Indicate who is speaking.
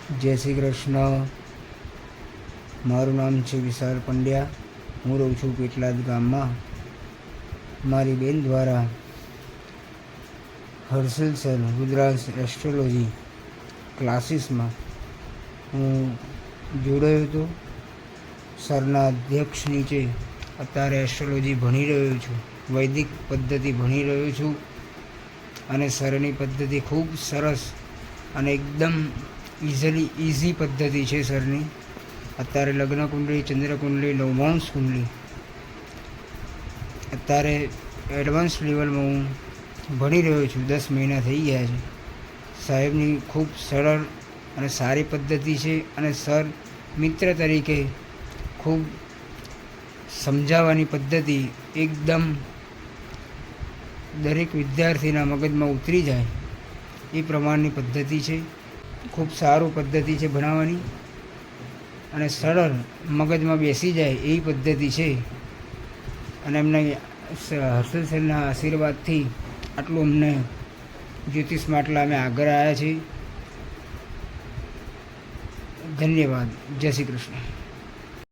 Speaker 1: જય શ્રી કૃષ્ણ. મારું નામ છે વિશાલ પંડ્યા. હું રહું છું પેટલાદ ગામમાં. મારી બેન દ્વારા હર્ષલ સર રુદ્રાંશ એસ્ટ્રોલોજી ક્લાસીસમાં હું જોડાયો હતો. સરના અધ્યક્ષ નીચે અત્યારે એસ્ટ્રોલોજી ભણી રહ્યો છું, વૈદિક પદ્ધતિ ભણી રહ્યો છું. અને સરની પદ્ધતિ ખૂબ સરસ અને એકદમ ઇઝી પદ્ધતિ છે સરની. અત્યારે લગ્ન કુંડળી, ચંદ્ર કુંડળી, નવમાંશ કુંડળી અત્યારે એડવાન્સ લેવલમાં હું ભણી રહ્યો છું. 10 મહિના થઈ ગયા છે. સાહેબની ખૂબ સરળ અને સારી પદ્ધતિ છે અને સર મિત્ર તરીકે ખૂબ સમજાવવાની પદ્ધતિ એકદમ દરેક વિદ્યાર્થીના મગજમાં ઉતરી જાય એ પ્રમાણની પદ્ધતિ છે. ખૂબ સારું પદ્ધતિ છે ભણાવવાની અને સરળ મગજમાં બેસી જાય એવી પદ્ધતિ છે. અને એમને હર્ષલ સરના આશીર્વાદથી આટલું અમને જ્યોતિષમાં આટલા અમે આગળ આવ્યા છીએ. ધન્યવાદ. જય શ્રી કૃષ્ણ.